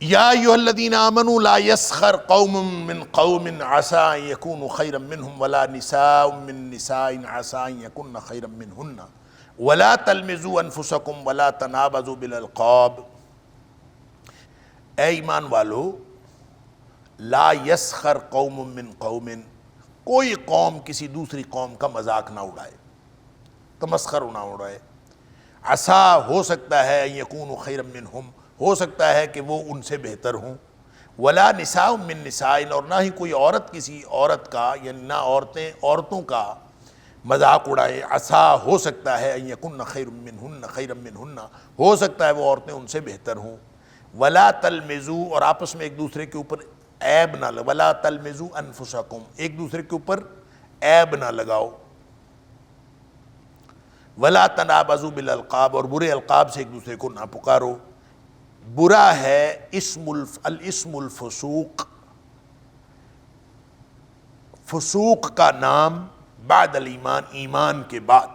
یا ایھا الذین آمنوا لا یسخر قوم من قوم عسى ان یکونوا خیرا منہم ولا نساء من نساء عسى ان یکن خیرا منہن ولا تلمزوا انفسکم ولا تنابزوا بالالقاب۔ اے ایمان والو، لا یسخر قوم من قوم، کوئی قوم کسی دوسری قوم کا مذاق نہ اڑائے، تمسخر نہ اڑائے۔ عسیٰ، ہو سکتا ہے، ان یکونوا خیرا منہم، ہو سکتا ہے کہ وہ ان سے بہتر ہوں۔ ولا نساء من نساء، اور نہ ہی کوئی عورت کسی عورت کا، یعنی نہ عورتیں عورتوں کا مذاق اڑائے۔ عسیٰ، ہو سکتا ہے، ان یکن خیر منہن خیرا منہن، ہو سکتا ہے وہ عورتیں ان سے بہتر ہوں۔ ولا تلمزوا، اور آپس میں ایک دوسرے کے اوپر عیب نہ لگاؤ۔ ولا تلمزوا انفسکم، ایک دوسرے کے اوپر عیب نہ لگاؤ۔ ولا تنابزوا بالالقاب، اور برے القاب سے ایک دوسرے کو نہ پکارو۔ برا ہے الاسم الفسوق، فسوق کا نام بعد الایمان، ایمان کے بعد،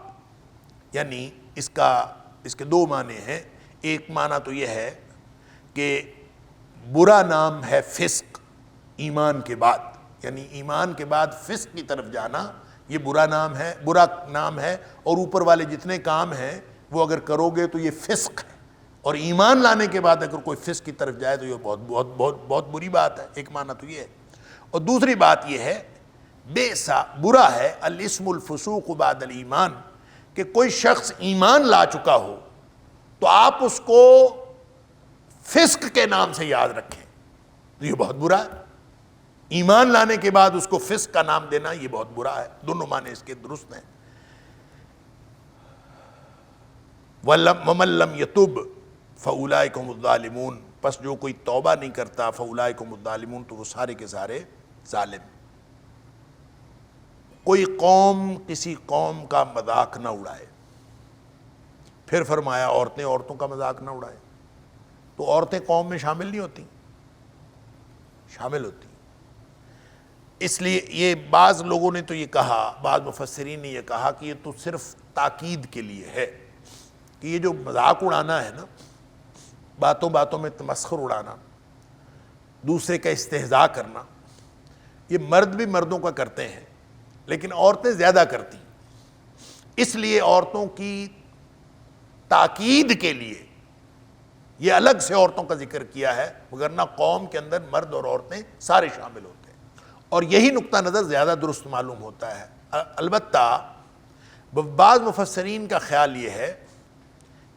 یعنی اس کے دو معنی ہیں۔ ایک معنی تو یہ ہے کہ برا نام ہے فسق ایمان کے بعد، یعنی ایمان کے بعد فسق کی طرف جانا، یہ برا نام ہے، اور اوپر والے جتنے کام ہیں وہ اگر کرو گے تو یہ فسق ہے، اور ایمان لانے کے بعد اگر کوئی فسق کی طرف جائے تو یہ بہت بہت بہت بہت بری بات ہے۔ ایک معنی تو یہ ہے، اور دوسری بات یہ ہے بیسا، برا ہے الاسم الفسوق بعد الایمان، کہ کوئی شخص ایمان لا چکا ہو تو آپ اس کو فسق کے نام سے یاد رکھیں، تو یہ بہت برا ہے۔ ایمان لانے کے بعد اس کو فسق کا نام دینا یہ بہت برا ہے۔ دونوں معنی اس کے درست ہیں۔ وَمَن لَّمْ يَتُبْ فَأُولَٰئِکَ هُمُ الظَّالِمُونَ، پس جو کوئی توبہ نہیں کرتا فَأُولَٰئِکَ هُمُ الظَّالِمُونَ، تو وہ سارے کے سارے ظالم۔ کوئی قوم کسی قوم کا مذاق نہ اڑائے، پھر فرمایا عورتیں عورتوں کا مذاق نہ اڑائے، تو عورتیں قوم میں شامل نہیں ہوتی؟ شامل ہوتی۔ اس لیے یہ بعض لوگوں نے تو یہ کہا، بعض مفسرین نے یہ کہا کہ یہ تو صرف تاکید کے لیے ہے، کہ یہ جو مذاق اڑانا ہے نا، باتوں باتوں میں تمسخر اڑانا، دوسرے کا استہزاء کرنا، یہ مرد بھی مردوں کا کرتے ہیں لیکن عورتیں زیادہ کرتی، اس لیے عورتوں کی تاکید کے لیے یہ الگ سے عورتوں کا ذکر کیا ہے، وگرنہ قوم کے اندر مرد اور عورتیں سارے شامل ہوتے ہیں، اور یہی نقطہ نظر زیادہ درست معلوم ہوتا ہے۔ البتہ بعض مفسرین کا خیال یہ ہے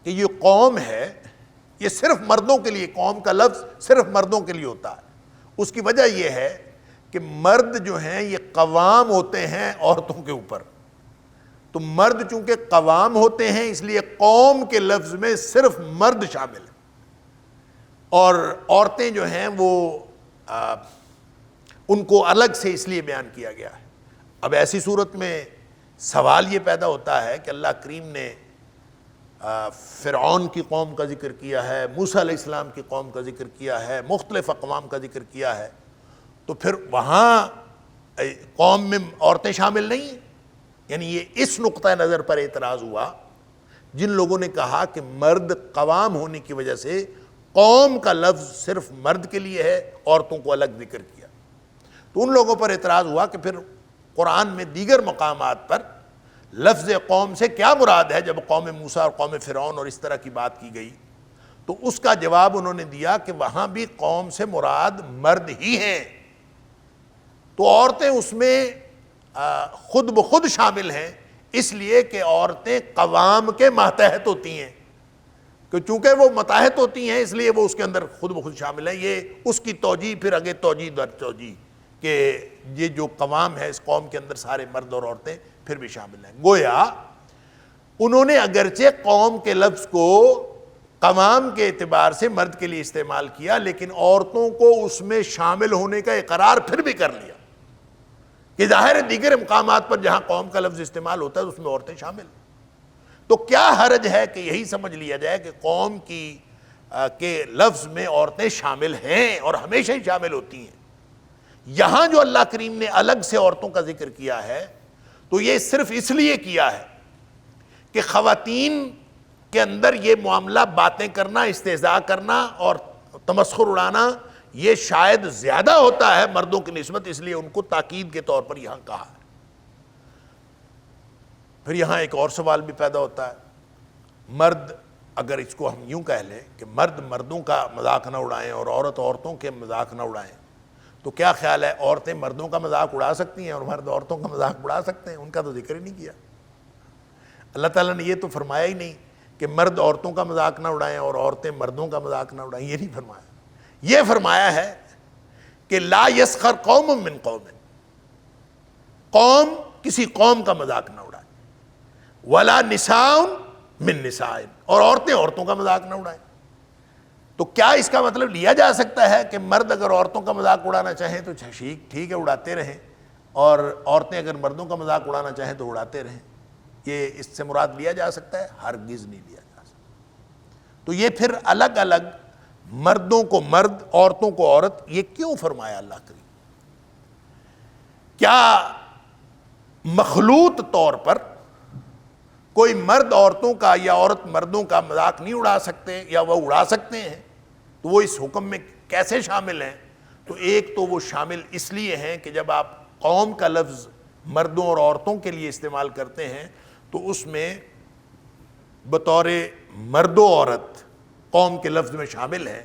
کہ یہ قوم ہے، یہ صرف مردوں کے لیے، قوم کا لفظ صرف مردوں کے لیے ہوتا ہے۔ اس کی وجہ یہ ہے کہ مرد جو ہیں یہ قوام ہوتے ہیں عورتوں کے اوپر، تو مرد چونکہ قوام ہوتے ہیں اس لیے قوم کے لفظ میں صرف مرد شامل ہیں، اور عورتیں جو ہیں وہ ان کو الگ سے اس لیے بیان کیا گیا ہے۔ اب ایسی صورت میں سوال یہ پیدا ہوتا ہے کہ اللہ کریم نے فرعون کی قوم کا ذکر کیا ہے، موسیٰ علیہ السلام کی قوم کا ذکر کیا ہے، مختلف اقوام کا ذکر کیا ہے، تو پھر وہاں قوم میں عورتیں شامل نہیں ہیں؟ یعنی یہ اس نقطہ نظر پر اعتراض ہوا جن لوگوں نے کہا کہ مرد قوام ہونے کی وجہ سے قوم کا لفظ صرف مرد کے لیے ہے، عورتوں کو الگ ذکر کیا، تو ان لوگوں پر اعتراض ہوا کہ پھر قرآن میں دیگر مقامات پر لفظ قوم سے کیا مراد ہے جب قوم موسیٰ اور قوم فرعون اور اس طرح کی بات کی گئی؟ تو اس کا جواب انہوں نے دیا کہ وہاں بھی قوم سے مراد مرد ہی ہیں، تو عورتیں اس میں خود بخود شامل ہیں، اس لیے کہ عورتیں قوام کے ماتحت ہوتی ہیں، کہ چونکہ وہ ماتحت ہوتی ہیں اس لیے وہ اس کے اندر خود بخود شامل ہیں۔ یہ اس کی توجیہ پھر آگے توجیہ در توجیہ کہ یہ جو قوام ہے اس قوم کے اندر سارے مرد اور عورتیں پھر بھی شامل ہیں۔ گویا انہوں نے اگرچہ قوم کے لفظ کو قوام کے اعتبار سے مرد کے لیے استعمال کیا، لیکن عورتوں کو اس میں شامل ہونے کا اقرار پھر بھی کر لیا، کہ ظاہر ہے دیگر مقامات پر جہاں قوم کا لفظ استعمال ہوتا ہے اس میں عورتیں شامل ہیں، تو کیا حرج ہے کہ یہی سمجھ لیا جائے کہ قوم کے لفظ میں عورتیں شامل ہیں اور ہمیشہ ہی شامل ہوتی ہیں۔ یہاں جو اللہ کریم نے الگ سے عورتوں کا ذکر کیا ہے تو یہ صرف اس لیے کیا ہے کہ خواتین کے اندر یہ معاملہ باتیں کرنا، استہزاء کرنا اور تمسخر اڑانا یہ شاید زیادہ ہوتا ہے مردوں کی نسبت، اس لیے ان کو تاکید کے طور پر یہاں کہا ہے۔ پھر یہاں ایک اور سوال بھی پیدا ہوتا ہے، مرد اگر اس کو ہم یوں کہہ لیں کہ مرد مردوں کا مذاق نہ اڑائیں اور عورت عورتوں کے مذاق نہ اڑائیں، تو کیا خیال ہے عورتیں مردوں کا مذاق اڑا سکتی ہیں اور مرد عورتوں کا مذاق اڑا سکتے ہیں؟ ان کا تو ذکر ہی نہیں کیا۔ اللہ تعالیٰ نے یہ تو فرمایا ہی نہیں کہ مرد عورتوں کا مذاق نہ اڑائیں اور عورتیں مردوں کا مذاق نہ اڑائیں، یہ نہیں فرمایا۔ یہ فرمایا ہے کہ لا یسخر قوم من قوم، قوم کسی قوم کا مذاق نہ اڑائے، ولا نساء من نساء، اور عورتیں عورتوں کا مذاق نہ اڑائیں۔ تو کیا اس کا مطلب لیا جا سکتا ہے کہ مرد اگر عورتوں کا مذاق اڑانا چاہیں تو ٹھیک ہے اڑاتے رہیں، اور عورتیں اگر مردوں کا مذاق اڑانا چاہیں تو اڑاتے رہیں؟ یہ اس سے مراد لیا جا سکتا ہے؟ ہرگز نہیں لیا جا سکتا۔ تو یہ پھر الگ الگ مردوں کو مرد عورتوں کو عورت یہ کیوں فرمایا اللہ کریم؟ کیا مخلوط طور پر کوئی مرد عورتوں کا یا عورت مردوں کا مذاق نہیں اڑا سکتے، یا وہ اڑا سکتے ہیں؟ تو وہ اس حکم میں کیسے شامل ہیں؟ تو ایک تو وہ شامل اس لیے ہیں کہ جب آپ قوم کا لفظ مردوں اور عورتوں کے لیے استعمال کرتے ہیں تو اس میں بطور مرد و عورت قوم کے لفظ میں شامل ہے۔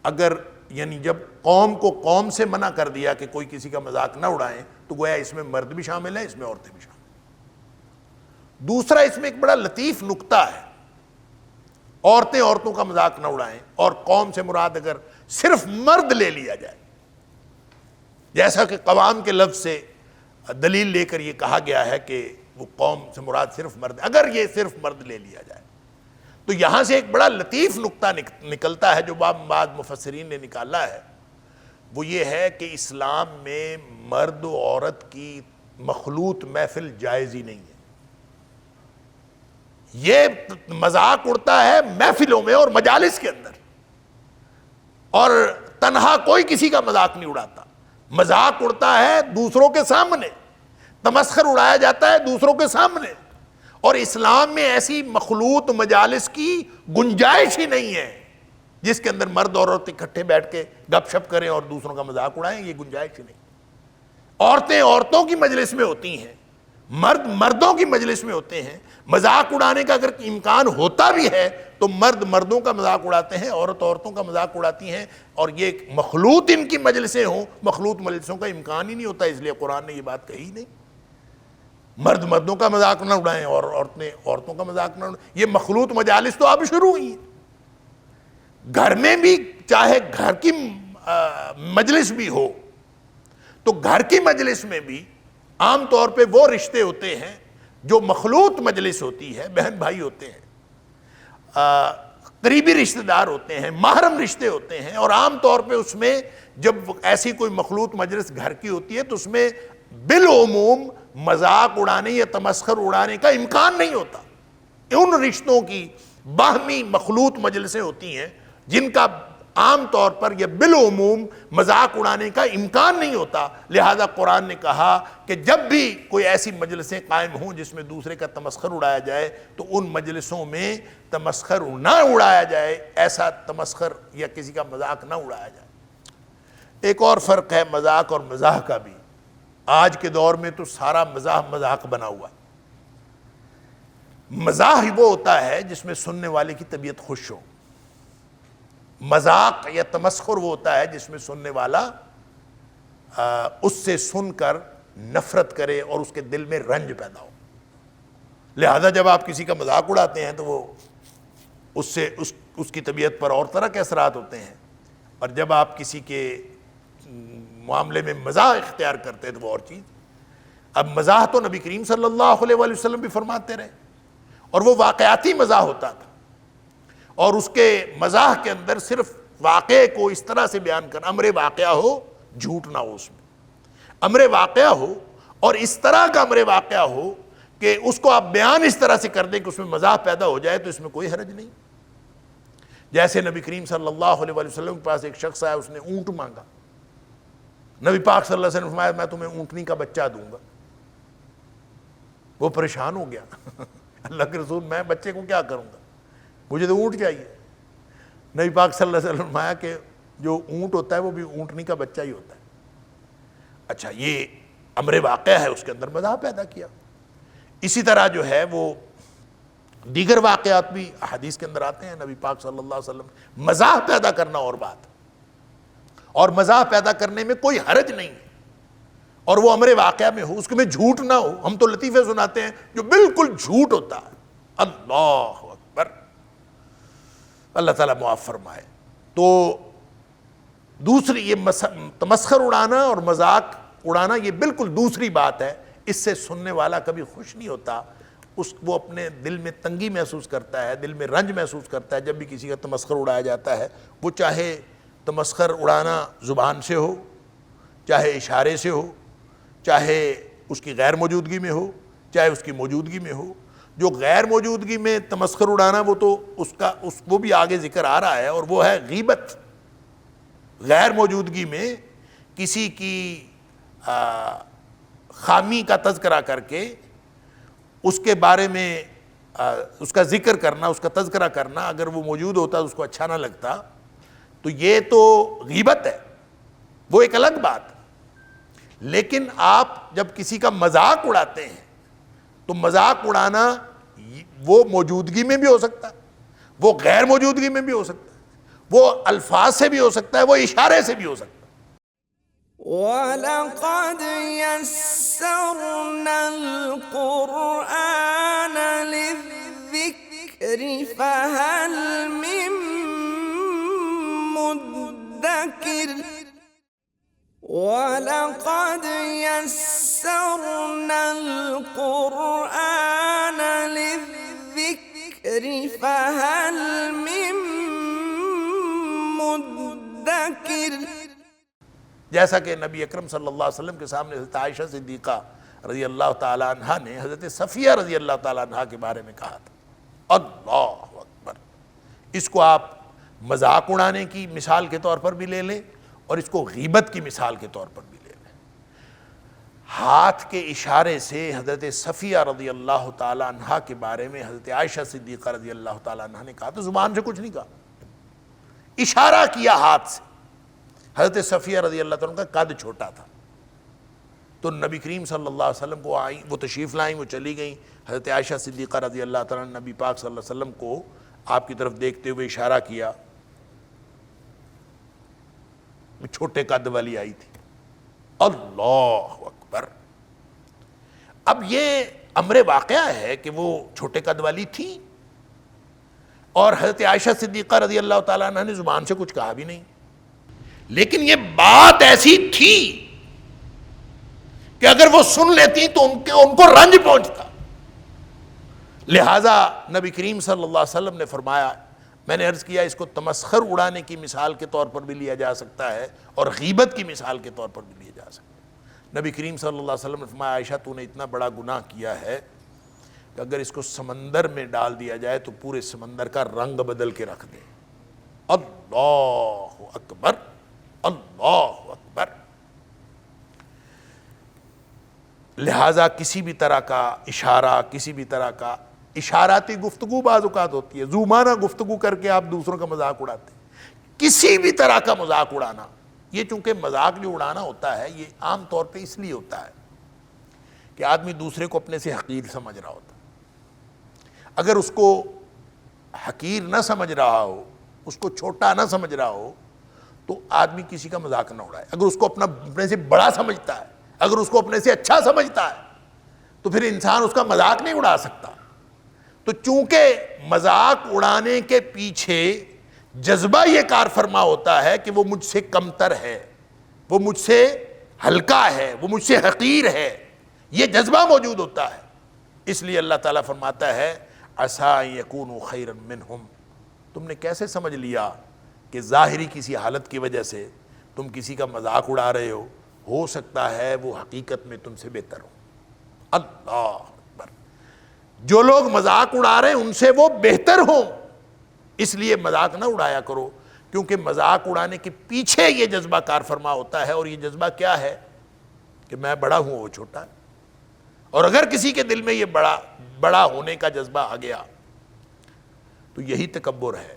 اگر یعنی جب قوم کو قوم سے منع کر دیا کہ کوئی کسی کا مذاق نہ اڑائیں تو گویا اس میں مرد بھی شامل ہے، اس میں عورتیں بھی شامل ہیں۔ دوسرا اس میں ایک بڑا لطیف نکتہ ہے، عورتیں عورتوں کا مذاق نہ اڑائیں، اور قوم سے مراد اگر صرف مرد لے لیا جائے، جیسا کہ قوام کے لفظ سے دلیل لے کر یہ کہا گیا ہے کہ وہ قوم سے مراد صرف مرد، اگر یہ صرف مرد لے لیا جائے تو یہاں سے ایک بڑا لطیف نکتہ نکلتا ہے جو بعض مفسرین نے نکالا ہے۔ وہ یہ ہے کہ اسلام میں مرد و عورت کی مخلوط محفل جائز ہی نہیں ہے۔ یہ مذاق اڑتا ہے محفلوں میں اور مجالس کے اندر، اور تنہا کوئی کسی کا مذاق نہیں اڑاتا۔ مذاق اڑتا ہے دوسروں کے سامنے، تمسخر اڑایا جاتا ہے دوسروں کے سامنے، اور اسلام میں ایسی مخلوط مجالس کی گنجائش ہی نہیں ہے جس کے اندر مرد اور عورت اکٹھے بیٹھ کے گپ شپ کریں اور دوسروں کا مذاق اڑائیں، یہ گنجائش ہی نہیں۔ عورتیں عورتوں کی مجلس میں ہوتی ہیں، مرد مردوں کی مجلس میں ہوتے ہیں۔ مذاق اڑانے کا اگر امکان ہوتا بھی ہے تو مرد مردوں کا مذاق اڑاتے ہیں، عورت عورتوں کا مذاق اڑاتی ہیں، اور یہ مخلوط ان کی مجلسیں ہوں، مخلوط مجلسوں کا امکان ہی نہیں ہوتا، اس لیے قرآن نے یہ بات کہی نہیں۔ مرد مردوں کا مذاق نہ اڑائیں اور عورتیں عورتوں کا مذاق نہ اڑائیں، یہ مخلوط مجالس تو اب شروع ہوئی ہیں۔ گھر میں بھی چاہے گھر کی مجلس بھی ہو تو گھر کی مجلس میں بھی عام طور پہ وہ رشتے ہوتے ہیں جو مخلوط مجلس ہوتی ہے، بہن بھائی ہوتے ہیں، قریبی رشتہ دار ہوتے ہیں، محرم رشتے ہوتے ہیں، اور عام طور پہ اس میں جب ایسی کوئی مخلوط مجلس گھر کی ہوتی ہے تو اس میں بالعموم مذاق اڑانے یا تمسخر اڑانے کا امکان نہیں ہوتا۔ ان رشتوں کی باہمی مخلوط مجلسیں ہوتی ہیں جن کا عام طور پر یا بالعموم مذاق اڑانے کا امکان نہیں ہوتا، لہذا قرآن نے کہا کہ جب بھی کوئی ایسی مجلسیں قائم ہوں جس میں دوسرے کا تمسخر اڑایا جائے تو ان مجلسوں میں تمسخر نہ اڑایا جائے، ایسا تمسخر یا کسی کا مذاق نہ اڑایا جائے۔ ایک اور فرق ہے مذاق اور مزاح کا بھی۔ آج کے دور میں تو سارا مزاح مذاق بنا ہوا ہے۔ مزاح وہ ہوتا ہے جس میں سننے والے کی طبیعت خوش ہو، مذاق یا تمسخر وہ ہوتا ہے جس میں سننے والا اس سے سن کر نفرت کرے اور اس کے دل میں رنج پیدا ہو۔ لہذا جب آپ کسی کا مذاق اڑاتے ہیں تو وہ اس سے اس کی طبیعت پر اور طرح کے اثرات ہوتے ہیں، اور جب آپ کسی کے معاملے میں مزاح اختیار کرتے ہیں تو وہ اور چیز۔ اب مزاح تو نبی کریم صلی اللہ علیہ وآلہ وسلم بھی فرماتے رہے، اور وہ واقعاتی مزاح ہوتا تھا، اور اس کے مزاح کے اندر صرف واقعے کو اس طرح سے بیان کرنا، امر واقعہ ہو، جھوٹ نہ ہو، اس میں امر واقعہ ہو اور اس طرح کا امر واقعہ ہو کہ اس کو آپ بیان اس طرح سے کر دیں کہ اس میں مزاح پیدا ہو جائے، تو اس میں کوئی حرج نہیں۔ جیسے نبی کریم صلی اللہ علیہ وآلہ وسلم کے پاس ایک شخص آیا، اس نے اونٹ مانگا، نبی پاک صلی اللہ علیہ وسلم نے فرمایا میں تمہیں اونٹنی کا بچہ دوں گا۔ وہ پریشان ہو گیا، اللہ کے رسول میں بچے کو کیا کروں گا، مجھے تو اونٹ چاہیے۔ نبی پاک صلی اللہ علیہ وسلم نے فرمایا کہ جو اونٹ ہوتا ہے وہ بھی اونٹنی کا بچہ ہی ہوتا ہے. اچھا یہ امر واقعہ ہے، اس کے اندر مزاح پیدا کیا. اسی طرح جو ہے وہ دیگر واقعات بھی حدیث کے اندر آتے ہیں. نبی پاک صلی اللہ علیہ وسلم مزاح پیدا کرنا اور بات، اور مزاح پیدا کرنے میں کوئی حرج نہیں ہے، اور وہ امر واقعہ میں ہو، اس کے میں جھوٹ نہ ہو. ہم تو لطیفے سناتے ہیں جو بالکل جھوٹ ہوتا ہے. اللہ اکبر، اللہ تعالیٰ معاف فرمائے. تو دوسری یہ تمسخر اڑانا اور مذاق اڑانا یہ بالکل دوسری بات ہے. اس سے سننے والا کبھی خوش نہیں ہوتا، وہ اپنے دل میں تنگی محسوس کرتا ہے، دل میں رنج محسوس کرتا ہے جب بھی کسی کا تمسخر اڑایا جاتا ہے. وہ چاہے تمسخر اڑانا زبان سے ہو، چاہے اشارے سے ہو، چاہے اس کی غیر موجودگی میں ہو، چاہے اس کی موجودگی میں ہو. جو غیر موجودگی میں تمسخر اڑانا وہ تو وہ بھی آگے ذکر آ رہا ہے، اور وہ ہے غیبت. غیر موجودگی میں کسی کی خامی کا تذکرہ کر کے اس کے بارے میں اس کا ذکر کرنا، اس کا تذکرہ کرنا، اگر وہ موجود ہوتا اس کو اچھا نہ لگتا تو یہ تو غیبت ہے، وہ ایک الگ بات. لیکن آپ جب کسی کا مذاق اڑاتے ہیں تو مذاق اڑانا وہ موجودگی میں بھی ہو سکتا ہے، وہ غیر موجودگی میں بھی ہو سکتا ہے، وہ الفاظ سے بھی ہو سکتا ہے، وہ اشارے سے بھی ہو سکتا ہے. وَلَقَدْ يَسَّرْنَا الْقُرْآنَ لِلذِّكْرِ فَهَلْ مِن مُّدَّكِرٍ وَلَقَدْ يَسَّرْنَا الْقُرْآنَ لِلذِّكْرِ فَهَلْ مِن مُّدَّكِرٍ. جیسا کہ نبی اکرم صلی اللہ علیہ وسلم کے سامنے حضرت عائشہ صدیقہ رضی اللہ تعالی عنہا نے حضرت صفیہ رضی اللہ تعالی عنہا کے بارے میں کہا تھا. اللہ اکبر. اس کو آپ مذاق اڑانے کی مثال کے طور پر بھی لے لیں اور اس کو غیبت کی مثال کے طور پر بھی لے لیں. ہاتھ کے اشارے سے حضرت صفیہ رضی اللہ تعالی عنہا کے بارے میں حضرت عائشہ صدیقہ رضی اللہ تعالی عنہا نے کہا تو زبان سے کچھ نہیں کہا، اشارہ کیا ہاتھ سے. حضرت صفیہ رضی اللہ تعالیٰ کا قد چھوٹا تھا تو نبی کریم صلی اللہ علیہ وسلم کو آئیں، وہ تشریف لائیں، وہ چلی گئیں. حضرت عائشہ صدیقہ رضی اللہ تعالیٰ نے نبی پاک صلی اللہ علیہ وسلم کو آپ کی طرف دیکھتے ہوئے اشارہ کیا. چھوٹے قد والی آئی تھی. اللہ اکبر. اب یہ امر واقعہ ہے کہ وہ چھوٹے قد والی تھی اور حضرت عائشہ صدیقہ رضی اللہ تعالیٰ عنہ نے زبان سے کچھ کہا بھی نہیں، لیکن یہ بات ایسی تھی کہ اگر وہ سن لیتی تو ان کو رنج پہنچتا. لہٰذا نبی کریم صلی اللہ علیہ وسلم نے فرمایا، میں نے عرض کیا اس کو تمسخر اڑانے کی مثال کے طور پر بھی لیا جا سکتا ہے اور غیبت کی مثال کے طور پر بھی لیا جا سکتا ہے. نبی کریم صلی اللہ علیہ وسلم نے فرمایا، عائشہ تو نے اتنا بڑا گناہ کیا ہے کہ اگر اس کو سمندر میں ڈال دیا جائے تو پورے سمندر کا رنگ بدل کے رکھ دے. اللہ اکبر، اللہ اکبر. لہٰذا کسی بھی طرح کا اشارہ، کسی بھی طرح کا اشاراتی گفتگو بعض اوقات ہوتی ہے، زومانہ گفتگو کر کے آپ دوسروں کا مذاق اڑاتے ہیں. کسی بھی طرح کا مذاق اڑانا، یہ چونکہ مذاق جو اڑانا ہوتا ہے یہ عام طور پہ اس لیے ہوتا ہے کہ آدمی دوسرے کو اپنے سے حقیر سمجھ رہا ہوتا ہے. اگر اس کو حقیر نہ سمجھ رہا ہو، اس کو چھوٹا نہ سمجھ رہا ہو تو آدمی کسی کا مذاق نہ اڑائے. اگر اس کو اپنے سے بڑا سمجھتا ہے، اگر اس کو اپنے سے اچھا سمجھتا ہے تو پھر انسان اس کا مذاق نہیں اڑا سکتا. تو چونکہ مذاق اڑانے کے پیچھے جذبہ یہ کار فرما ہوتا ہے کہ وہ مجھ سے کمتر ہے، وہ مجھ سے ہلکا ہے، وہ مجھ سے حقیر ہے، یہ جذبہ موجود ہوتا ہے. اس لیے اللہ تعالیٰ فرماتا ہے عَسَىٰ يَكُونُوا خَيْرًا مِّنْهُمْ. تم نے کیسے سمجھ لیا کہ ظاہری کسی حالت کی وجہ سے تم کسی کا مذاق اڑا رہے ہو سکتا ہے وہ حقیقت میں تم سے بہتر ہو. اللہ اکبر. جو لوگ مذاق اڑا رہے ہیں ان سے وہ بہتر ہوں، اس لیے مذاق نہ اڑایا کرو، کیونکہ مذاق اڑانے کے پیچھے یہ جذبہ کار فرما ہوتا ہے. اور یہ جذبہ کیا ہے کہ میں بڑا ہوں وہ چھوٹا ہے. اور اگر کسی کے دل میں یہ بڑا ہونے کا جذبہ آ گیا تو یہی تکبر ہے.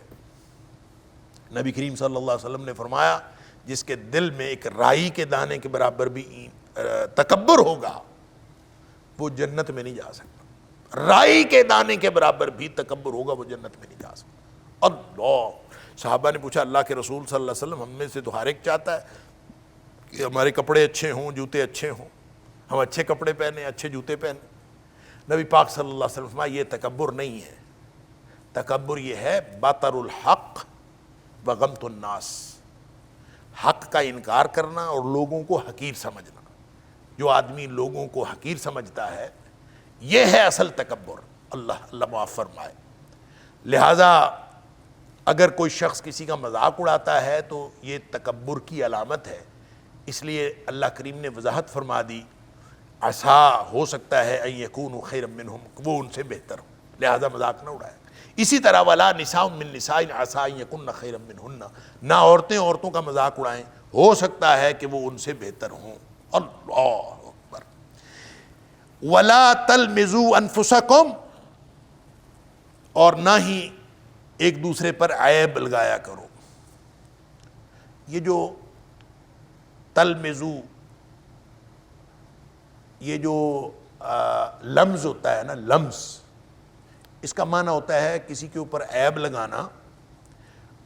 نبی کریم صلی اللہ علیہ وسلم نے فرمایا جس کے دل میں ایک رائی کے دانے کے برابر بھی تکبر ہوگا وہ جنت میں نہیں جا سکتا. رائی کے دانے کے برابر بھی تکبر ہوگا وہ جنت میں نہیں جا سکتا. اللہ. صحابہ نے پوچھا اللہ کے رسول صلی اللہ علیہ وسلم ہم میں سے تو ہر ایک چاہتا ہے کہ ہمارے کپڑے اچھے ہوں, جوتے اچھے ہوں, ہم اچھے کپڑے پہنیں, اچھے جوتے پہنیں. نبی پاک صلی اللہ علیہ وسلم فرمایا یہ تکبر نہیں ہے, تکبر یہ ہے بطر الحق وغمط الناس, حق کا انکار کرنا اور لوگوں کو حقیر سمجھنا. جو آدمی لوگوں کو حقیر سمجھتا ہے یہ ہے اصل تکبر. اللہ معاف فرمائے. لہذا اگر کوئی شخص کسی کا مذاق اڑاتا ہے تو یہ تکبر کی علامت ہے. اس لیے اللہ کریم نے وضاحت فرما دی عسا ہو سکتا ہے ان یکونوا خیرا منہم, وہ ان سے بہتر ہوں, لہذا مذاق نہ اڑائے. اسی طرح ولا نساء من نساء عسا ان یکن خیرا منہن, نہ عورتیں عورتوں کا مذاق اڑائیں, ہو سکتا ہے کہ وہ ان سے بہتر ہوں. اللہ اکبر. ولا تلمزوا انفسکم, اور نہ ہی ایک دوسرے پر عیب لگایا کرو. یہ جو تلمزو, یہ جو لمز ہوتا ہے نا, لمز, اس کا معنی ہوتا ہے کسی کے اوپر عیب لگانا.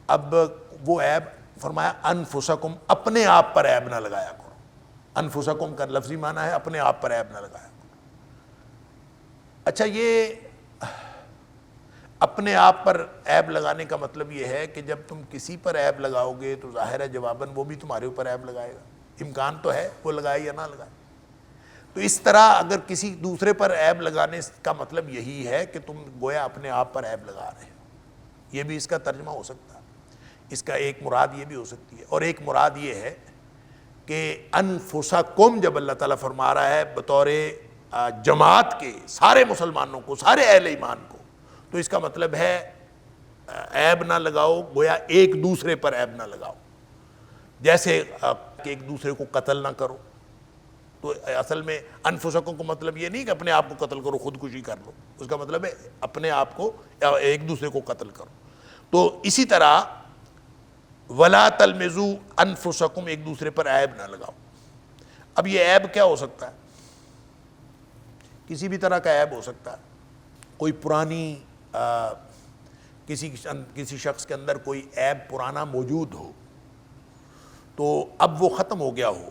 اب وہ عیب فرمایا انفسکم, اپنے آپ پر عیب نہ لگایا کرو. انفسکم کا لفظی معنی ہے اپنے آپ پر عیب نہ لگایا کرو. اچھا, یہ اپنے آپ پر عیب لگانے کا مطلب یہ ہے کہ جب تم کسی پر عیب لگاؤ گے تو ظاہر ہے جواباً وہ بھی تمہارے اوپر عیب لگائے گا. امکان تو ہے وہ لگائے یا نہ لگائے. تو اس طرح اگر کسی دوسرے پر عیب لگانے کا مطلب یہی ہے کہ تم گویا اپنے آپ پر عیب لگا رہے ہو, یہ بھی اس کا ترجمہ ہو سکتا ہے. اس کا ایک مراد یہ بھی ہو سکتی ہے, اور ایک مراد یہ ہے کہ انفسکم جب اللہ تعالیٰ فرما رہا ہے بطور جماعت کے سارے مسلمانوں کو, سارے اہل ایمان کو, تو اس کا مطلب ہے عیب نہ لگاؤ, گویا ایک دوسرے پر عیب نہ لگاؤ. جیسے کہ ایک دوسرے کو قتل نہ کرو, تو اصل میں انفسکم کو مطلب یہ نہیں کہ اپنے آپ کو قتل کرو, خودکشی کر لو, اس کا مطلب ہے اپنے آپ کو ایک دوسرے کو قتل کرو. تو اسی طرح ولا تلمزوا انفسکم, ایک دوسرے پر عیب نہ لگاؤ. اب یہ عیب کیا ہو سکتا ہے؟ کسی بھی طرح کا عیب ہو سکتا ہے. کوئی پرانی کسی شخص کے اندر کوئی عیب پرانا موجود ہو تو اب وہ ختم ہو گیا ہو,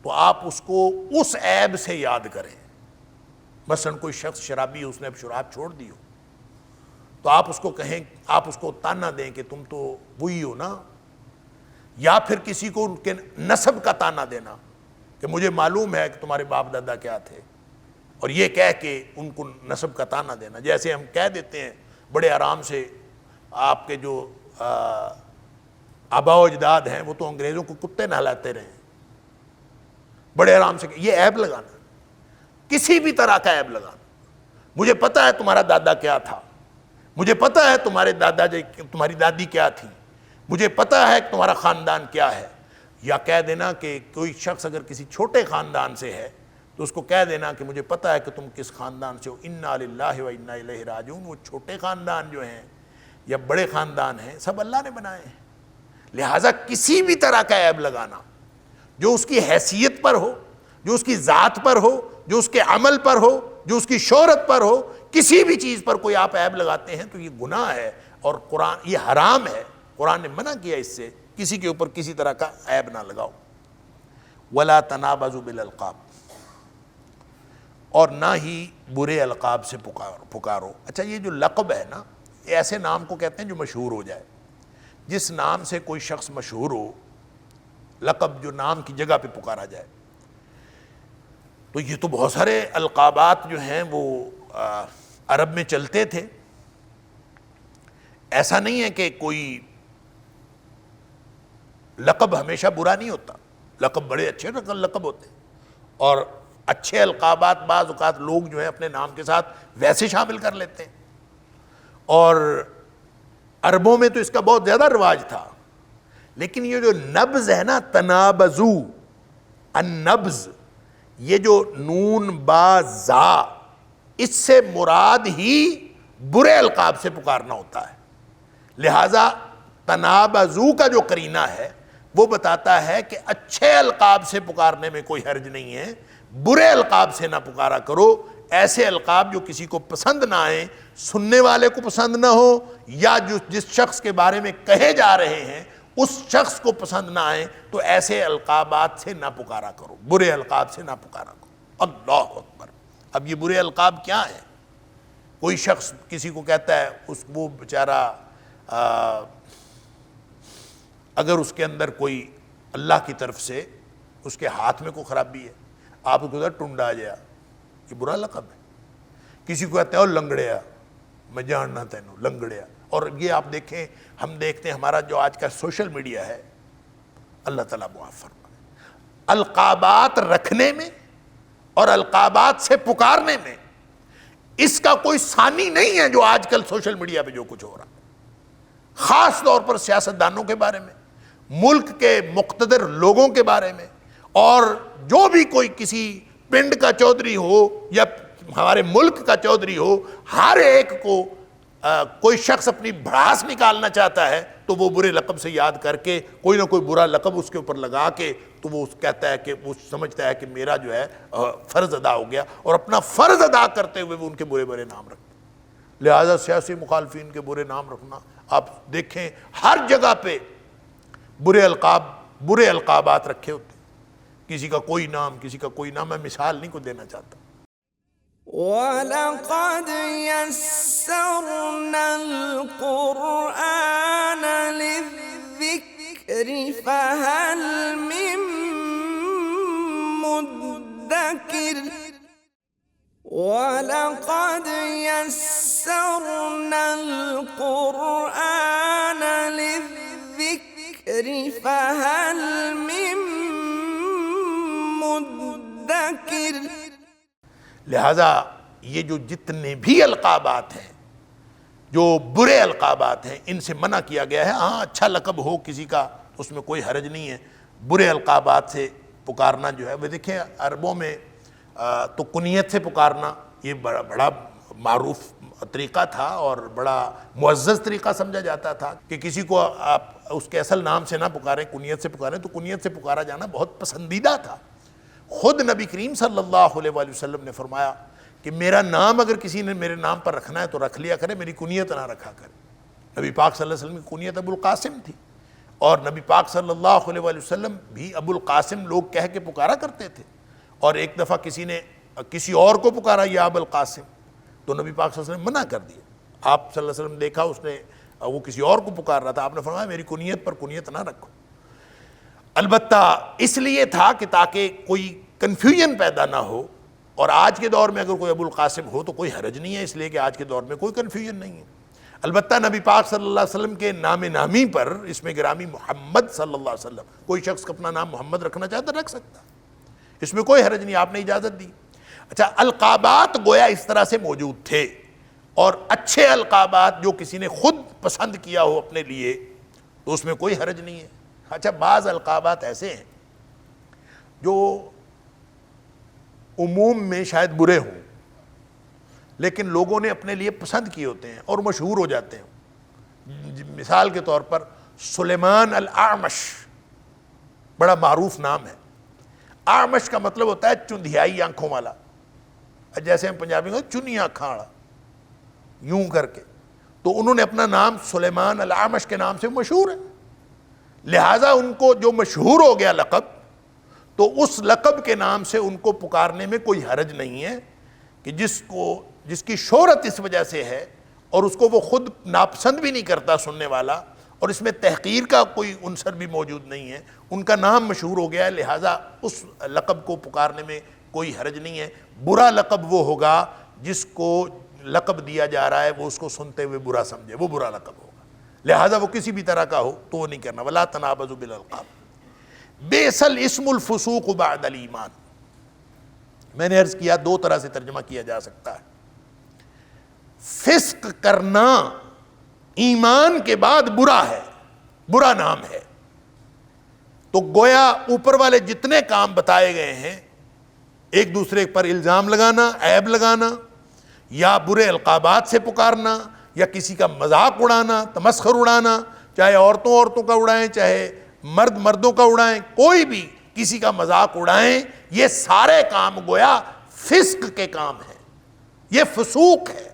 تو آپ اس کو اس عیب سے یاد کریں. مثلا کوئی شخص شرابی, اس نے اب شراب چھوڑ دی ہو, تو آپ اس کو کہیں, آپ اس کو تانا دیں کہ تم تو وہی ہو نا, یا پھر کسی کو ان کے نسب کا تانا دینا کہ مجھے معلوم ہے کہ تمہارے باپ دادا کیا تھے, اور یہ کہہ کے ان کو نسب کا تانا دینا. جیسے ہم کہہ دیتے ہیں بڑے آرام سے آپ کے جو آبا و اجداد ہیں وہ تو انگریزوں کو کتے نہلاتے رہے, بڑے آرام سے. یہ عیب لگانا, کسی بھی طرح کا عیب لگانا. مجھے پتا ہے تمہارا دادا کیا تھا, مجھے پتا ہے تمہارے دادا تمہاری دادی کیا تھی, مجھے پتا ہے کہ تمہارا خاندان کیا ہے. یا کہہ دینا کہ کوئی شخص اگر کسی چھوٹے خاندان سے ہے تو اس کو کہہ دینا کہ مجھے پتا ہے کہ تم کس خاندان سے ہو, انا للہ و انا الیہ راجعون. وہ چھوٹے خاندان جو ہیں یا بڑے خاندان ہیں سب اللہ نے بنائے ہیں. لہٰذا کسی بھی طرح کا عیب لگانا جو اس کی حیثیت پر ہو, جو اس کی ذات پر ہو, جو اس کے عمل پر ہو, جو اس کی شہرت پر ہو, کسی بھی چیز پر کوئی آپ عیب لگاتے ہیں تو یہ گناہ ہے, اور قرآن یہ حرام ہے. قرآن نے منع کیا اس سے, کسی کے اوپر کسی طرح کا عیب نہ لگاؤ. ولا تنابزوا بالالقاب, اور نہ ہی برے القاب سے پکارو. اچھا, یہ جو لقب ہے نا, ایسے نام کو کہتے ہیں جو مشہور ہو جائے. جس نام سے کوئی شخص مشہور ہو, لقب جو نام کی جگہ پہ پکارا جائے. تو یہ تو بہت سارے القابات جو ہیں وہ عرب میں چلتے تھے. ایسا نہیں ہے کہ کوئی لقب ہمیشہ برا نہیں ہوتا, لقب بڑے اچھے لقب ہوتے ہیں, اور اچھے القابات بعض اوقات لوگ جو ہیں اپنے نام کے ساتھ ویسے شامل کر لیتے ہیں. اور عربوں میں تو اس کا بہت زیادہ رواج تھا. لیکن یہ جو نبض ہے نا, تنابزو, النبض, یہ جو نون با زا, اس سے مراد ہی برے القاب سے پکارنا ہوتا ہے. لہذا تنابزو کا جو قرینہ ہے وہ بتاتا ہے کہ اچھے القاب سے پکارنے میں کوئی حرج نہیں ہے، برے القاب سے نہ پکارا کرو۔ ایسے القاب جو کسی کو پسند نہ آئیں، سننے والے کو پسند نہ ہو، یا جس شخص کے بارے میں کہے جا رہے ہیں اس شخص کو پسند نہ آئیں، تو ایسے القابات سے نہ پکارا کرو، برے القاب سے نہ پکارا کرو۔ اللہ اکبر۔ اب یہ برے القاب کیا ہیں؟ کوئی شخص کسی کو کہتا ہے، وہ بیچارہ اگر اس کے اندر کوئی اللہ کی طرف سے اس کے ہاتھ میں کوئی خرابی ہے، آپ کو کہتا ہے ٹنڈا جیا، یہ برا لقب ہے۔ کسی کو کہتے ہیں اور لنگڑیا، میں جاننا تینوں لنگڑیا۔ اور یہ آپ دیکھیں، ہم دیکھتے ہیں ہمارا جو آج کا سوشل میڈیا ہے، اللہ تعالیٰ معاف فرمائے، القابات رکھنے میں اور القابات سے پکارنے میں اس کا کوئی ثانی نہیں ہے جو آج کل سوشل میڈیا پہ جو کچھ ہو رہا ہے، خاص طور پر سیاستدانوں کے بارے میں، ملک کے مقتدر لوگوں کے بارے میں، اور جو بھی کوئی کسی پنڈ کا چودھری ہو یا ہمارے ملک کا چودھری ہو، ہر ایک کو کوئی شخص اپنی بھڑاس نکالنا چاہتا ہے تو وہ برے لقب سے یاد کر کے کوئی نہ کوئی برا لقب اس کے اوپر لگا کے تو وہ کہتا ہے کہ وہ سمجھتا ہے کہ میرا جو ہے فرض ادا ہو گیا، اور اپنا فرض ادا کرتے ہوئے وہ ان کے برے برے نام رکھتے ہیں۔ لہٰذا سیاسی مخالفین کے برے نام رکھنا، آپ دیکھیں ہر جگہ پہ برے القابات رکھے ہوتے ہیں، کسی کا کوئی نام، کسی کا کوئی نام۔ میں مثال نہیں کو دینا چاہتا۔ وَلَقَدْ يَسَّرْنَا الْقُرْآنَ لِلذِّكْرِ فَهَلْ مِن مُّدَّكِرٍ وَلَقَدْ يَسَّرْنَا الْقُرْآنَ لِلذِّكْرِ فَهَلْ مِن مُّدَّكِرٍ۔ لہٰذا یہ جو جتنے بھی القابات ہیں، جو برے القابات ہیں، ان سے منع کیا گیا ہے۔ ہاں اچھا لقب ہو کسی کا اس میں کوئی حرج نہیں ہے، برے القابات سے پکارنا جو ہے وہ دیکھیں عربوں میں تو کنیت سے پکارنا یہ بڑا معروف طریقہ تھا اور بڑا معزز طریقہ سمجھا جاتا تھا کہ کسی کو آپ اس کے اصل نام سے نہ پکاریں، کنیت سے پکاریں، تو کنیت سے پکارا جانا بہت پسندیدہ تھا۔ خود نبی کریم صلی اللہ علیہ وآلہ وسلم نے فرمایا کہ میرا نام اگر کسی نے میرے نام پر رکھنا ہے تو رکھ لیا کرے، میری کنیت نہ رکھا کرے۔ نبی پاک صلی اللہ علیہ وسلم کی کنیت ابو القاسم تھی، اور نبی پاک صلی اللہ علیہ وآلہ وسلم بھی ابو القاسم لوگ کہہ کے پکارا کرتے تھے۔ اور ایک دفعہ کسی نے کسی اور کو پکارا یا ابو القاسم، تو نبی پاک صلی اللہ علیہ وسلم منع کر دیا۔ آپ صلی اللہ علیہ وسلم دیکھا اس نے وہ کسی اور کو پکار رہا تھا، آپ نے فرمایا میری کنیت پر کنیت نہ رکھو۔ البتہ اس لیے تھا کہ تاکہ کوئی کنفیوژن پیدا نہ ہو، اور آج کے دور میں اگر کوئی ابو القاسم ہو تو کوئی حرج نہیں ہے، اس لیے کہ آج کے دور میں کوئی کنفیوژن نہیں ہے۔ البتہ نبی پاک صلی اللہ علیہ وسلم کے نام نامی پر اس میں گرامی محمد صلی اللہ علیہ وسلم، کوئی شخص اپنا نام محمد رکھنا چاہتا رکھ سکتا، اس میں کوئی حرج نہیں، آپ نے اجازت دی۔ اچھا، القابات گویا اس طرح سے موجود تھے، اور اچھے القابات جو کسی نے خود پسند کیا ہو اپنے لیے تو اس میں کوئی حرج نہیں ہے۔ اچھا، بعض القابات ایسے ہیں جو عموم میں شاید برے ہوں لیکن لوگوں نے اپنے لیے پسند کیے ہوتے ہیں اور مشہور ہو جاتے ہیں۔ مثال کے طور پر سلیمان الاعمش بڑا معروف نام ہے۔ اعمش کا مطلب ہوتا ہے چندھیائی آنکھوں والا، جیسے ہم پنجابی میں چنیاں کھاڑا یوں کر کے، تو انہوں نے اپنا نام سلیمان الاعمش کے نام سے مشہور ہے۔ لہٰذا ان کو جو مشہور ہو گیا لقب، تو اس لقب کے نام سے ان کو پکارنے میں کوئی حرج نہیں ہے کہ جس کی شہرت اس وجہ سے ہے اور اس کو وہ خود ناپسند بھی نہیں کرتا سننے والا، اور اس میں تحقیر کا کوئی عنصر بھی موجود نہیں ہے، ان کا نام مشہور ہو گیا ہے، لہٰذا اس لقب کو پکارنے میں کوئی حرج نہیں ہے۔ برا لقب وہ ہوگا جس کو لقب دیا جا رہا ہے وہ اس کو سنتے ہوئے برا سمجھے، وہ برا لقب ہوگا، لہٰذا وہ کسی بھی طرح کا ہو تو وہ نہیں کرنا۔ وَلَا تَنَابَزُوا بِالْأَلْقَابِ بِئْسَ الْاسْمُ الْفُسُوقُ بَعْدَ الْإِيمَانِ۔ میں نے عرض کیا دو طرح سے ترجمہ کیا جا سکتا ہے۔ فسق کرنا ایمان کے بعد برا ہے، برا نام ہے، تو گویا اوپر والے جتنے کام بتائے گئے ہیں، ایک دوسرے پر الزام لگانا، عیب لگانا، یا برے القابات سے پکارنا، یا کسی کا مذاق اڑانا، تمسخر اڑانا، چاہے عورتوں کا اڑائیں، چاہے مرد مردوں کا اڑائیں، کوئی بھی کسی کا مذاق اڑائیں، یہ سارے کام گویا فسق کے کام ہیں، یہ فسوق ہے۔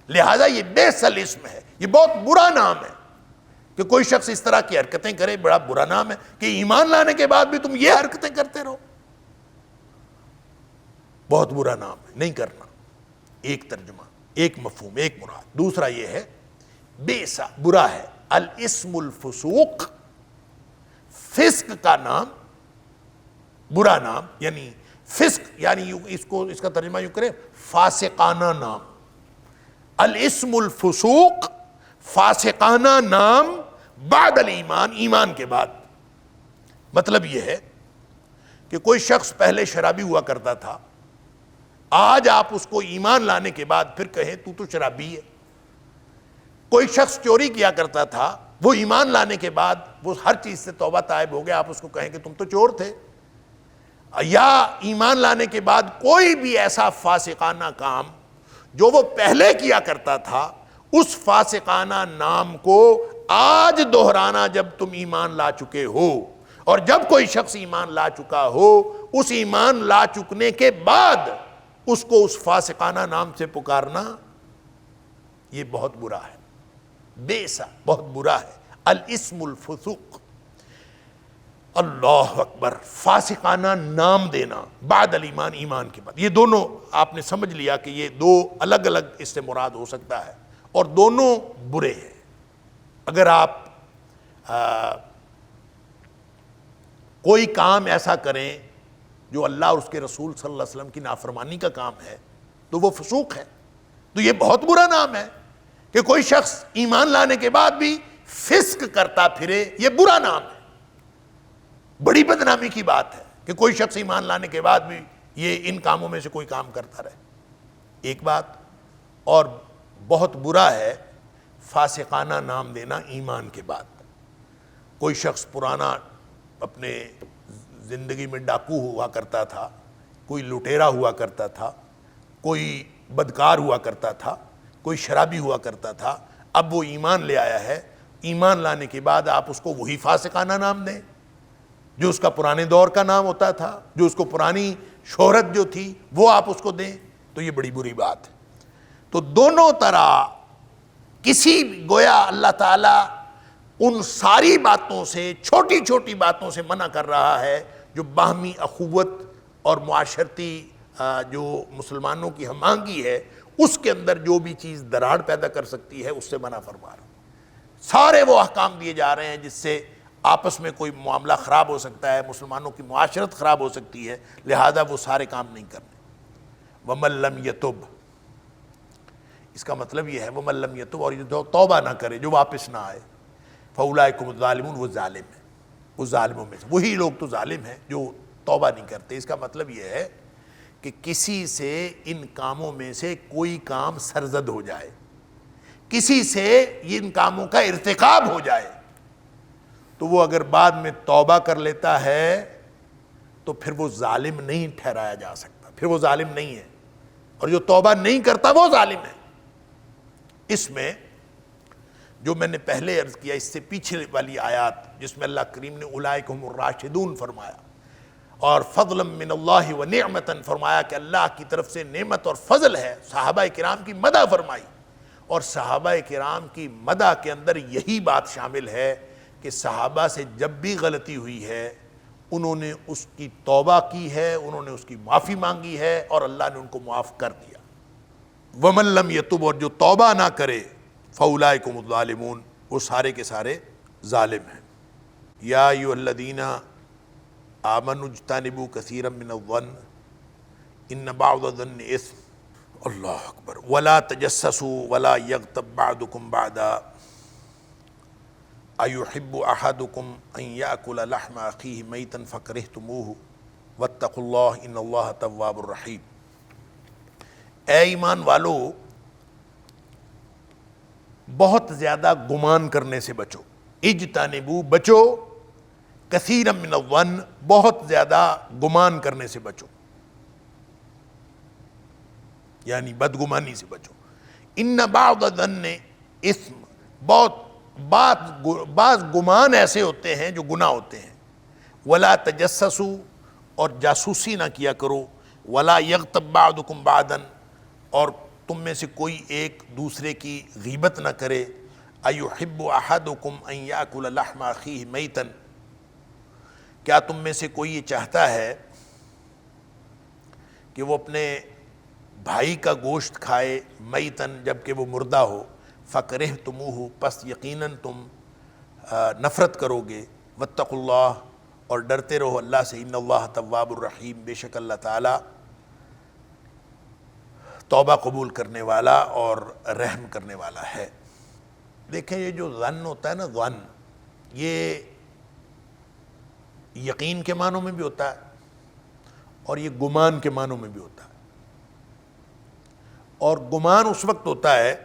لہذا یہ بئس الاسم ہے، یہ بہت برا نام ہے کہ کوئی شخص اس طرح کی حرکتیں کرے، بڑا برا نام ہے کہ ایمان لانے کے بعد بھی تم یہ حرکتیں کرتے رہو، بہت برا نام ہے، نہیں کرنا۔ ایک ترجمہ، ایک مفہوم، ایک مراد۔ دوسرا یہ ہے بئس، برا ہے، الاسم الفسوق، فسق کا نام، برا نام، یعنی فسق، یعنی اس کا ترجمہ یوں کرے فاسقانہ نام۔ الاسم الفسوق، فاسقانہ نام، بعد الایمان، ایمان کے بعد۔ مطلب یہ ہے کہ کوئی شخص پہلے شرابی ہوا کرتا تھا، آج آپ اس کو ایمان لانے کے بعد پھر کہیں تو شرابی ہے۔ کوئی شخص چوری کیا کرتا تھا، وہ ایمان لانے کے بعد وہ ہر چیز سے توبہ تائب ہو گیا، آپ اس کو کہیں کہ تم تو چور تھے۔ یا ایمان لانے کے بعد کوئی بھی ایسا فاسقانہ کام جو وہ پہلے کیا کرتا تھا، اس فاسقانہ نام کو آج دہرانا جب تم ایمان لا چکے ہو، اور جب کوئی شخص ایمان لا چکا ہو، اس ایمان لا چکنے کے بعد اس کو اس فاسقانہ نام سے پکارنا، یہ بہت برا ہے، بئس، بہت برا ہے، الاسم الفسوق۔ اللہ اکبر، فاسقانہ نام دینا بعد الایمان، ایمان کے بعد۔ یہ دونوں آپ نے سمجھ لیا کہ یہ دو الگ الگ اس سے مراد ہو سکتا ہے، اور دونوں برے ہیں۔ اگر آپ کوئی کام ایسا کریں جو اللہ اور اس کے رسول صلی اللہ علیہ وسلم کی نافرمانی کا کام ہے تو وہ فسوق ہے، تو یہ بہت برا نام ہے کہ کوئی شخص ایمان لانے کے بعد بھی فسق کرتا پھرے، یہ برا نام ہے، بڑی بدنامی کی بات ہے کہ کوئی شخص ایمان لانے کے بعد بھی یہ ان کاموں میں سے کوئی کام کرتا رہے، ایک بات۔ اور بہت برا ہے فاسقانہ نام دینا ایمان کے بعد۔ کوئی شخص پرانا اپنے زندگی میں ڈاکو ہوا کرتا تھا، کوئی لٹیرا ہوا کرتا تھا، کوئی بدکار ہوا کرتا تھا، کوئی شرابی ہوا کرتا تھا، اب وہ ایمان لے آیا ہے، ایمان لانے کے بعد آپ اس کو وہی فاسقانہ نام دیں جو اس کا پرانے دور کا نام ہوتا تھا، جو اس کو پرانی شہرت جو تھی وہ آپ اس کو دیں، تو یہ بڑی بری بات ہے۔ تو دونوں طرح کسی گویا اللہ تعالیٰ ان ساری باتوں سے، چھوٹی چھوٹی باتوں سے منع کر رہا ہے جو باہمی اخوت اور معاشرتی جو مسلمانوں کی ہم آہنگی ہے اس کے اندر جو بھی چیز دراڑ پیدا کر سکتی ہے اس سے منع فرما رہا ہے۔ سارے وہ احکام دیے جا رہے ہیں جس سے آپس میں کوئی معاملہ خراب ہو سکتا ہے، مسلمانوں کی معاشرت خراب ہو سکتی ہے، لہذا وہ سارے کام نہیں کرنے۔ وَمَن لَّمْ يَتُبْ، اس کا مطلب یہ ہے وَمَن لَّمْ يَتُبْ، اور یہ جو توبہ نہ کرے، جو واپس نہ آئے، فَأُولَٰئِكَ هُمُ الظَّالِمُونَ، وہ ظالم ہیں، وہ ظالموں میں سے، وہی لوگ تو ظالم ہیں جو توبہ نہیں کرتے۔ اس کا مطلب یہ ہے کہ کسی سے ان کاموں میں سے کوئی کام سرزد ہو جائے، کسی سے ان کاموں کا ارتکاب ہو جائے، تو وہ اگر بعد میں توبہ کر لیتا ہے تو پھر وہ ظالم نہیں ٹھہرایا جا سکتا، پھر وہ ظالم نہیں ہے، اور جو توبہ نہیں کرتا وہ ظالم ہے۔ اس میں جو میں نے پہلے عرض کیا، اس سے پیچھے والی آیات جس میں اللہ کریم نے اولئک ہم الراشدون فرمایا اور فضلا من اللہ و نعمتا فرمایا کہ اللہ کی طرف سے نعمت اور فضل ہے، صحابہ کرام کی مدح فرمائی، اور صحابہ کرام کی مدح کے اندر یہی بات شامل ہے کہ صحابہ سے جب بھی غلطی ہوئی ہے انہوں نے اس کی توبہ کی ہے، انہوں نے اس کی معافی مانگی ہے، اور اللہ نے ان کو معاف کر دیا۔ وَمَن لَّمْ يَتُبْ، اور جو توبہ نہ کرے، فَأُولَٰئِكَ هُمُ الظَّالِمُونَ، وہ سارے کے سارے ظالم ہیں۔ یا ایھا الذین آمنوا اجتنبوا کثیرا من الظن ان بعض الظن اثم، اللہ اکبر، ولا تجسسوا ولا یغتب بعضکم بعضا ایحب احدکم ان یأکل لحم اخیہ میتا فکرہتموہ واتقوا اللہ ان اللہ تواب الرحیم۔ اے ایمان والو، بہت زیادہ گمان کرنے سے بچو، اجتنبوا، بچو، کثیرا من الظن، بہت زیادہ گمان کرنے سے بچو، یعنی بدگمانی سے بچو۔ ان بعض الظن اثم، بہت بعض گمان ایسے ہوتے ہیں جو گناہ ہوتے ہیں. ولا تجسسوا، اور جاسوسی نہ کیا کرو. ولا یغتب بعضکم بعضا، اور تم میں سے کوئی ایک دوسرے کی غیبت نہ کرے. ایحب احدکم ان یاکل لحم اخیہ میتا، کیا تم میں سے کوئی یہ چاہتا ہے کہ وہ اپنے بھائی کا گوشت کھائے میتن، جب کہ وہ مردہ ہو. فکرہتموہ، پس یقیناً تم نفرت کرو گے. واتقوا اللہ، اور ڈرتے رہو اللہ سے. ان اللہ تواب الرحیم، بے شک اللہ تعالی توبہ قبول کرنے والا اور رحم کرنے والا ہے. دیکھیں یہ جو ظن ہوتا ہے نا، ظن یہ یقین کے معنوں میں بھی ہوتا ہے اور یہ گمان کے معنوں میں بھی ہوتا ہے. اور گمان اس وقت ہوتا ہے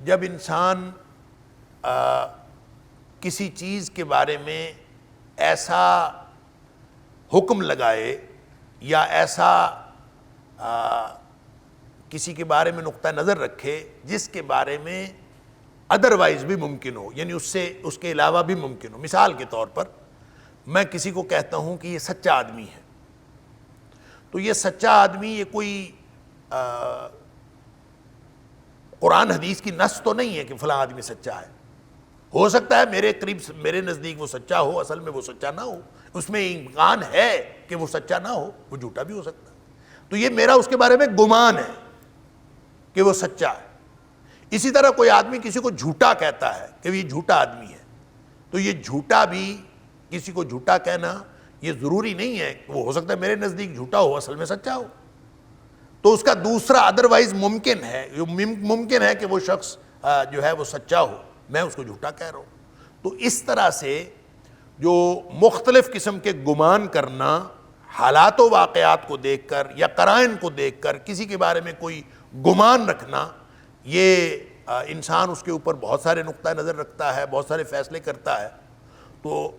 جب انسان کسی چیز کے بارے میں ایسا حکم لگائے یا ایسا کسی کے بارے میں نقطہ نظر رکھے جس کے بارے میں ادروائز بھی ممکن ہو، یعنی اس کے علاوہ بھی ممکن ہو. مثال کے طور پر میں کسی کو کہتا ہوں کہ یہ سچا آدمی ہے، تو یہ سچا آدمی یہ کوئی قرآن حدیث کی نص تو نہیں ہے کہ فلاں آدمی سچا ہے. ہو سکتا ہے میرے قریب، میرے نزدیک وہ سچا ہو، اصل میں وہ سچا نہ ہو، اس میں امکان ہے کہ وہ سچا نہ ہو، وہ جھوٹا بھی ہو سکتا ہے. تو یہ میرا اس کے بارے میں گمان ہے کہ وہ سچا ہے. اسی طرح کوئی آدمی کسی کو جھوٹا کہتا ہے کہ یہ جھوٹا آدمی ہے، تو یہ جھوٹا بھی، کسی کو جھوٹا کہنا یہ ضروری نہیں ہے، وہ ہو سکتا ہے میرے نزدیک جھوٹا ہو، اصل میں سچا ہو. تو اس کا دوسرا ادروائز ممکن ہے، ممکن ہے کہ وہ شخص جو ہے وہ سچا ہو، میں اس کو جھوٹا کہہ رہا ہوں. تو اس طرح سے جو مختلف قسم کے گمان کرنا، حالات و واقعات کو دیکھ کر یا قرائن کو دیکھ کر کسی کے بارے میں کوئی گمان رکھنا، یہ انسان اس کے اوپر بہت سارے نقطہ نظر رکھتا ہے، بہت سارے فیصلے کرتا ہے. تو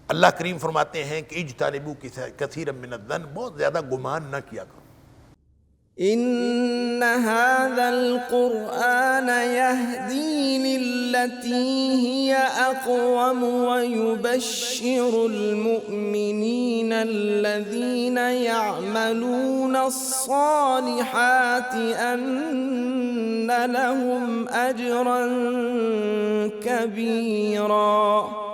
اللہ کریم فرماتے ہیں کہ اجتنبوا کثیرا من الظن، بہت زیادہ گمان نہ کیا کرو. ان هذا القرآن يهدي للتي هي اقوم ويبشر المؤمنين الذين يعملون الصالحات ان لهم اجرا كبيرا.